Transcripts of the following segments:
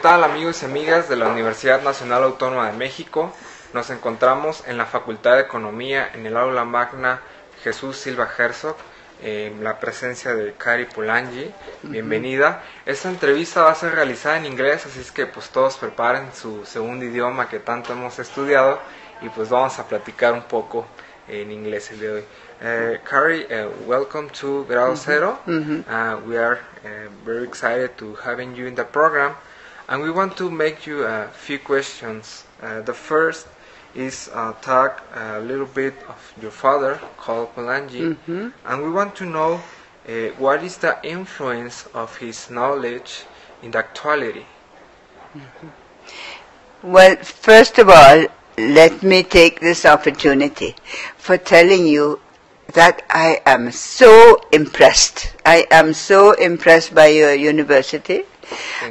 tal, amigos y amigas de la Universidad Nacional Autónoma de México? Nos encontramos en la Facultad de Economía, en el aula magna Jesús Silva Herzog, la presencia de Kari Polanyi. Bienvenida. Esta entrevista va a ser realizada en inglés, así es que pues todos preparen su segundo idioma que tanto hemos estudiado y pues vamos a platicar un poco en inglés el día de hoy. Kari, welcome to Grado Zero. We are very excited to having you in the program, and we want to make you a few questions. The first is talk a little bit of your father, called Polanyi, and we want to know what is the influence of his knowledge in the actuality. Well, first of all, let me take this opportunity for telling you that I am so impressed. I am so impressed by your university,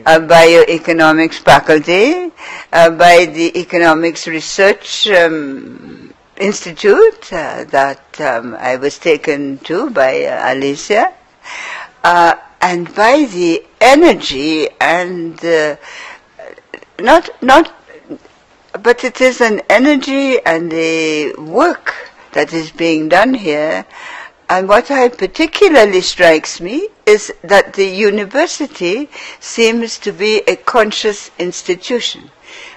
by your economics faculty, by the economics research institute that I was taken to by Alicia, and by the energy and but it is an energy and a work that is being done here. And what particularly strikes me is that the university seems to be a conscious institution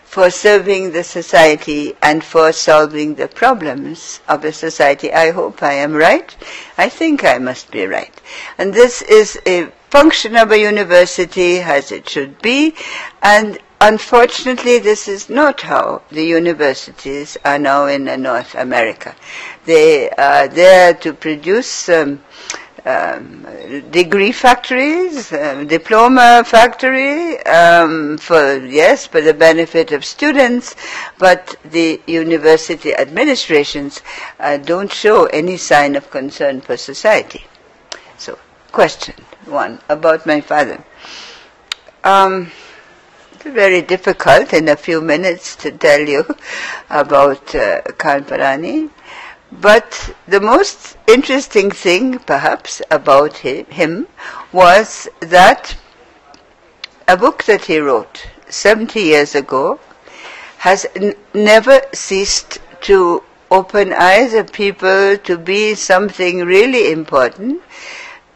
for serving the society and for solving the problems of the society. I hope I am right. I think I must be right. And this is a function of a university as it should be, and unfortunately, this is not how the universities are now in North America. They are there to produce degree factories, diploma factory, for the benefit of students, but the university administrations don't show any sign of concern for society. So, question one about my father. Very difficult in a few minutes to tell you about Kari Polanyi, but the most interesting thing perhaps about him was that a book that he wrote 70 years ago has never ceased to open eyes of people to be something really important.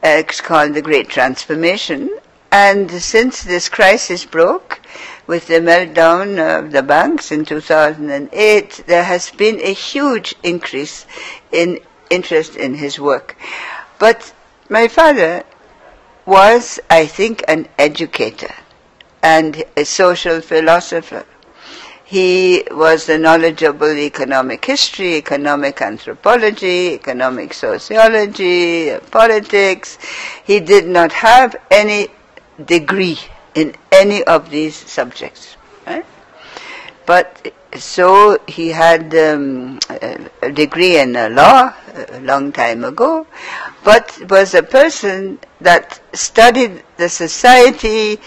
It's called The Great Transformation. And since this crisis broke, with the meltdown of the banks in 2008, there has been a huge increase in interest in his work. But my father was, I think, an educator and a social philosopher. He was a knowledgeable economic history, economic anthropology, economic sociology, politics. He did not have any degree in any of these subjects, right? But so he had a degree in law a long time ago, but was a person that studied the society,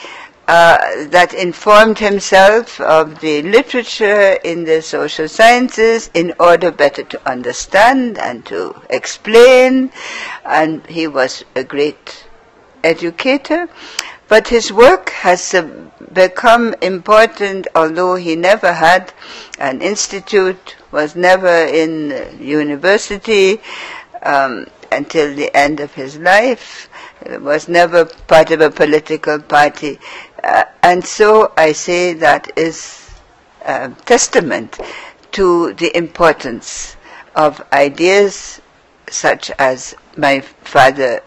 that informed himself of the literature in the social sciences in order better to understand and to explain, and he was a great educator. But his work has become important, although he never had an institute, was never in university until the end of his life, was never part of a political party. And so I say that is a testament to the importance of ideas such as my father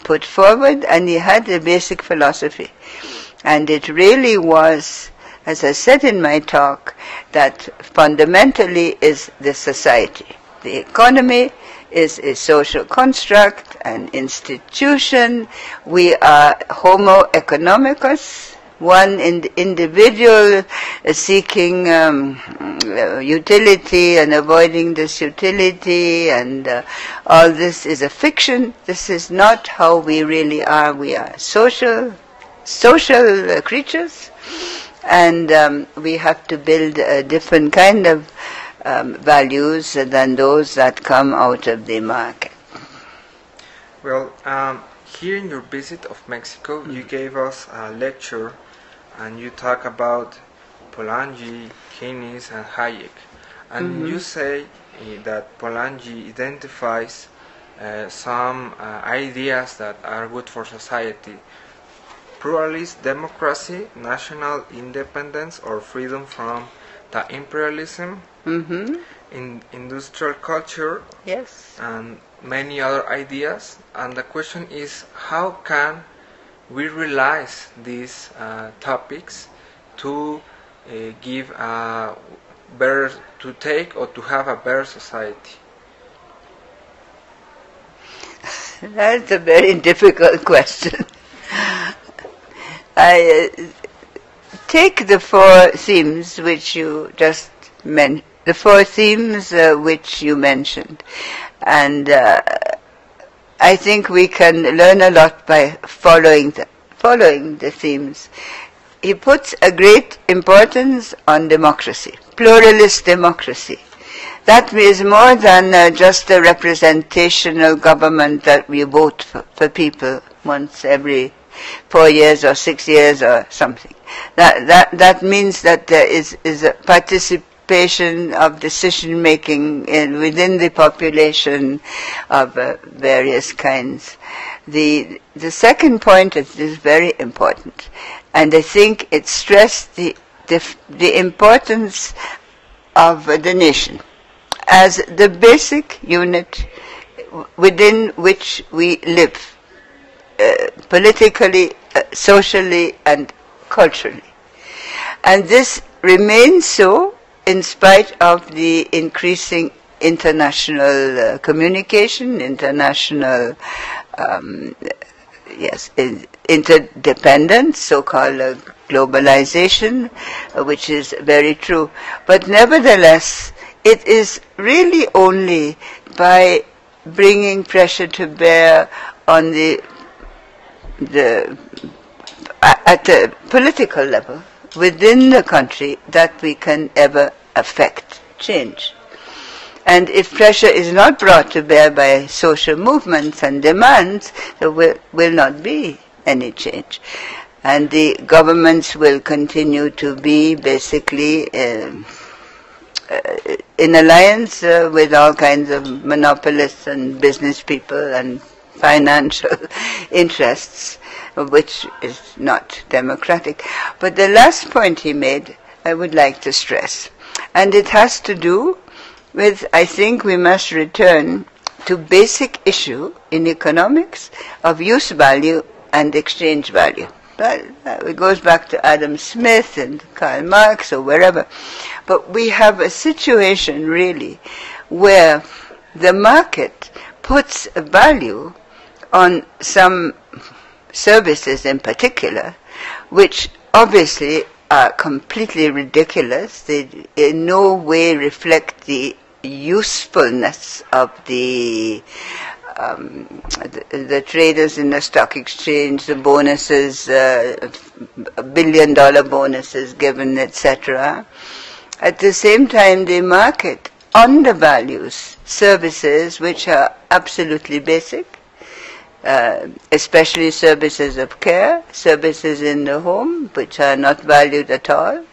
put forward, and he had a basic philosophy. And it really was, as I said in my talk, that fundamentally is the society. The economy is a social construct, an institution. We are homo economicus, one individual seeking utility and avoiding disutility, and all this is a fiction. This is not how we really are. We are social creatures, and we have to build a different kind of values than those that come out of the market. Well, here in your visit of Mexico, you gave us a lecture and you talk about Polanyi, Keynes, and Hayek, and you say that Polanyi identifies some ideas that are good for society: pluralist democracy, national independence, or freedom from the imperialism, in industrial culture, and many other ideas. And the question is, how can we realize these topics to give a better, to take or to have a better society? That's a very difficult question. I take the four themes which you just mentioned, the four themes which you mentioned, and I think we can learn a lot by following the themes. He puts a great importance on democracy, pluralist democracy. That is more than just a representational government that we vote for people once every 4 years or 6 years or something. That means that there is a participation of decision making within the population of various kinds. The second point is very important, and I think it stressed the importance of the nation as the basic unit within which we live, politically, socially, and culturally. And this remains so in spite of the increasing international communication, international interdependence, so-called globalization, which is very true. But nevertheless, it is really only by bringing pressure to bear on at the political level within the country that we can ever affect change. And if pressure is not brought to bear by social movements and demands, there will not be any change. And the governments will continue to be basically in alliance with all kinds of monopolists and business people and financial interests, which is not democratic. But the last point he made, I would like to stress, and it has to do with, I think we must return to basic issue in economics of use value and exchange value. It goes back to Adam Smith and Karl Marx or wherever. But we have a situation really where the market puts a value on some services in particular, which obviously are completely ridiculous. They in no way reflect the usefulness of the traders in the stock exchange, the bonuses, $1 billion bonuses given, etc. At the same time, the market undervalues services which are absolutely basic, especially services of care, services in the home, which are not valued at all.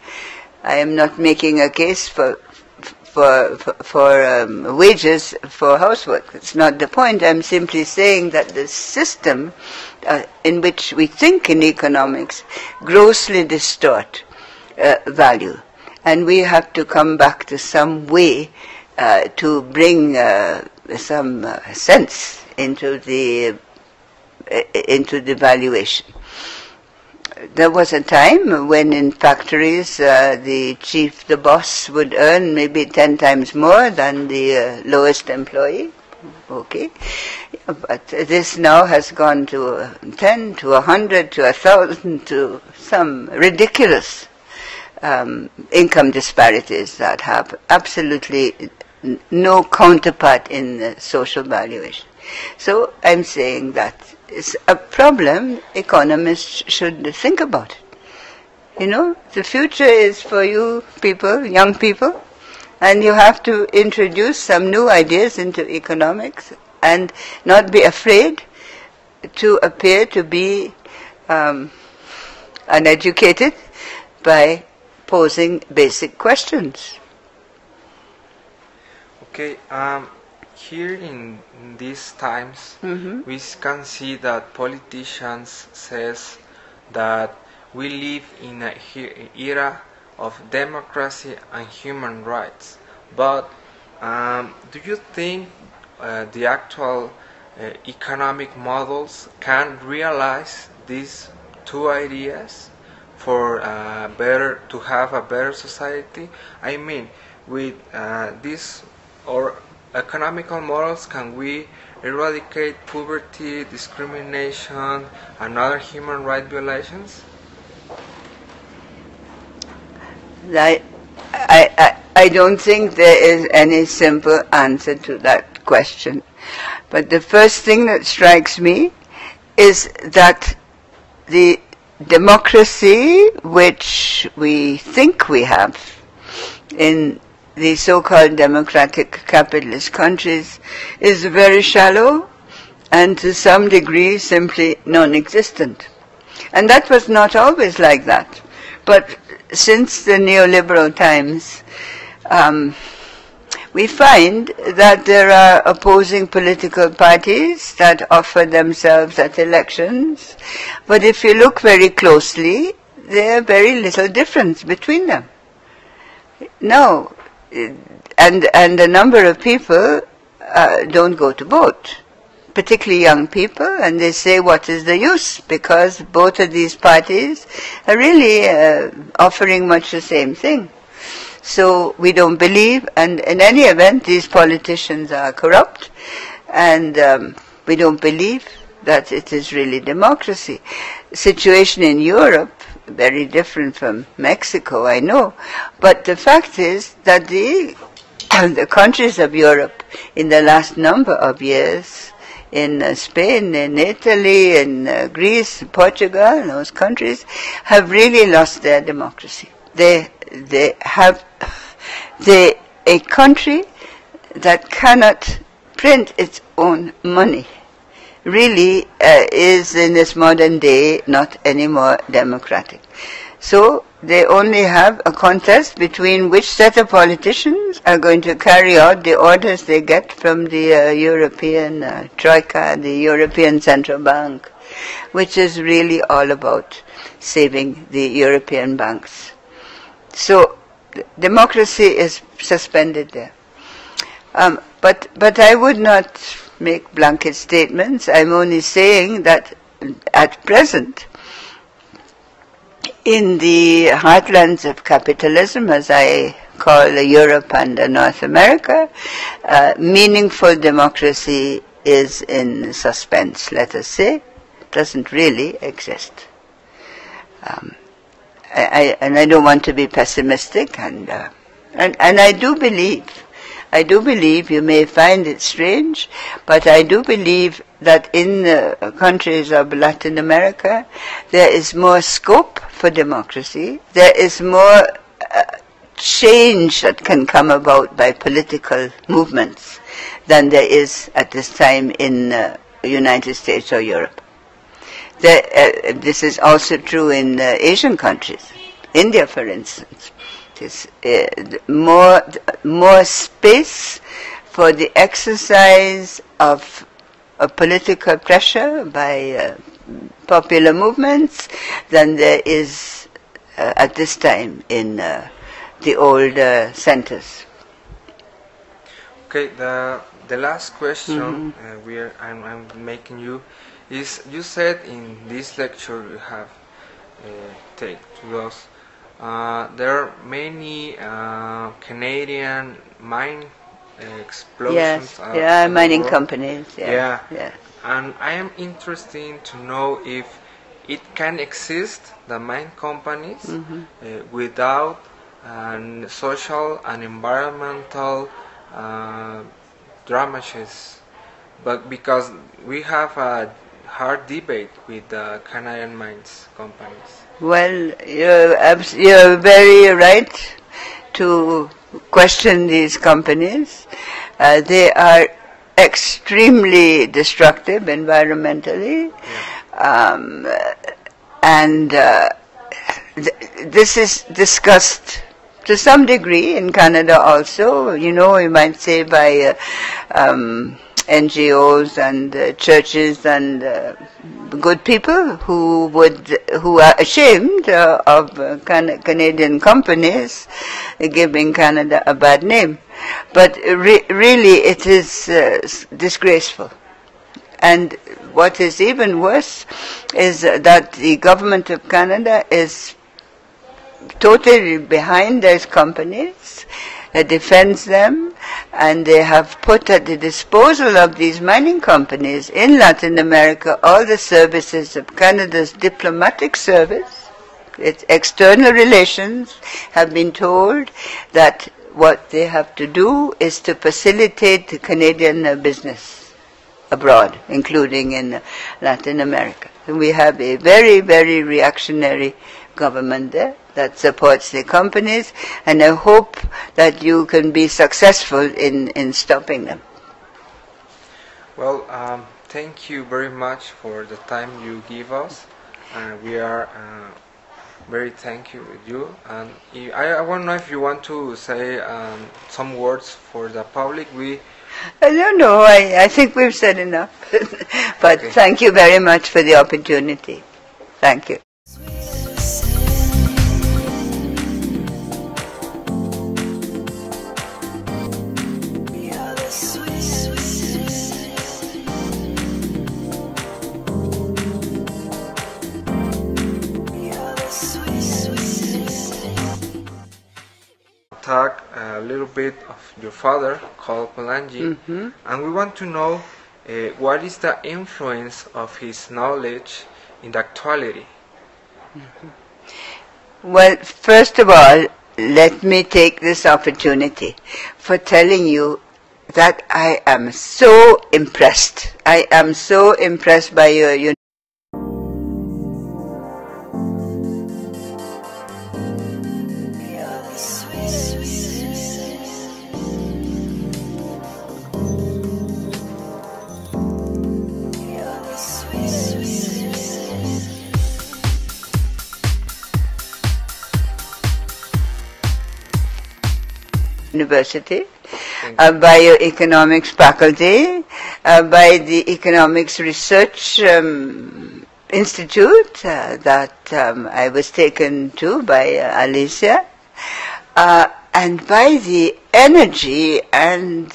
I am not making a case for wages for housework. It's not the point. I'm simply saying that the system in which we think in economics grossly distort value. And we have to come back to some way to bring some sense into the valuation. There was a time when in factories the boss would earn maybe 10 times more than the lowest employee. Okay, but this now has gone to 10, to 100, to 1,000, to some ridiculous income disparities that have absolutely no counterpart in social valuation. So I'm saying that it's a problem economists should think about it. You know, the future is for you people, young people, and you have to introduce some new ideas into economics and not be afraid to appear to be uneducated by posing basic questions. Okay, here in these times, we can see that politicians says that we live in an era of democracy and human rights. But do you think the actual economic models can realize these two ideas for to have a better society? I mean, with these or economical models, can we eradicate poverty, discrimination, and other human rights violations? I don't think there is any simple answer to that question. But the first thing that strikes me is that the democracy which we think we have in the so-called democratic capitalist countries is very shallow and to some degree simply non-existent. And that was not always like that. But since the neoliberal times, we find that there are opposing political parties that offer themselves at elections, but if you look very closely, there are very little difference between them. No, and a number of people don't go to vote, particularly young people, and they say, what is the use? Because both of these parties are really offering much the same thing. So we don't believe, and in any event, these politicians are corrupt, and we don't believe that it is really democracy. The situation in Europe, very different from Mexico, I know, but the fact is that the countries of Europe in the last number of years, in Spain, in Italy, in Greece, Portugal, those countries, have really lost their democracy. They have a country that cannot print its own money really is in this modern day not anymore democratic. So they only have a contest between which set of politicians are going to carry out the orders they get from the European Troika, the European Central Bank, which is really all about saving the European banks. So democracy is suspended there. But I would not make blanket statements. I'm only saying that at present, in the heartlands of capitalism, as I call Europe and North America, meaningful democracy is in suspense, let us say. It doesn't really exist. And I don't want to be pessimistic, and I do believe, you may find it strange, but I do believe that in the countries of Latin America, there is more scope for democracy. There is more change that can come about by political movements than there is at this time in the United States or Europe. This is also true in Asian countries. India, for instance. There's more space for the exercise of political pressure by popular movements than there is at this time in the old centers. Okay, the last question I'm making you is, you said in this lecture you have taken to us, there are many Canadian mine explosions. Yes, mining companies. Yeah. And I am interested to know if it can exist, the mine companies, without social and environmental damages. But because we have a hard debate with the Canadian mines companies. Well, you're very right to question these companies. They are extremely destructive environmentally, and this is discussed to some degree in Canada also, you know, you might say by NGOs and churches and good people who are ashamed of Canadian companies giving Canada a bad name. But really it is disgraceful. And what is even worse is that the government of Canada is totally behind those companies, defends them, and they have put at the disposal of these mining companies in Latin America all the services of Canada's diplomatic service. Its external relations have been told that what they have to do is to facilitate the Canadian business abroad, including in Latin America. And we have a very, very reactionary government there that supports the companies, and I hope that you can be successful in stopping them. Well, thank you very much for the time you give us. We are very thankful with you. And I want to know if you want to say some words for the public. I don't know. I think we've said enough. But okay. Thank you very much for the opportunity. Thank you. Talk a little bit of your father, Kari Polanyi, and we want to know what is the influence of his knowledge in the actuality. Well, first of all, let me take this opportunity for telling you that I am so impressed. I am so impressed by your University, Bioeconomics Faculty, by the Economics Research Institute that I was taken to by Alicia, and by the energy and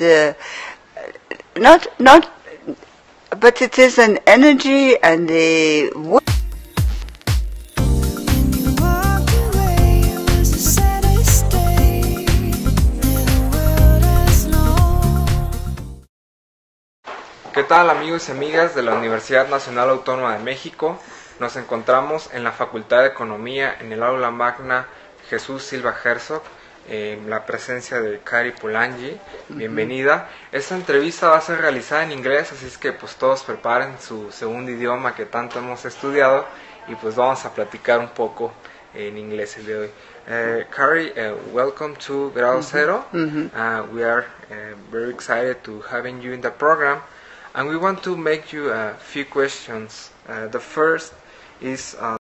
but it is an energy and a ¿Qué tal, amigos y amigas de la Universidad Nacional Autónoma de México? Nos encontramos en la Facultad de Economía, en el aula magna Jesús Silva Herzog, la presencia de Kari Polanyi. Bienvenida. Esta entrevista va a ser realizada en inglés, así es que pues todos preparen su segundo idioma que tanto hemos estudiado y pues vamos a platicar un poco en inglés el día de hoy. Kari, welcome to Grado Zero. We are very excited to having you in the program. And we want to make you a few questions. The first is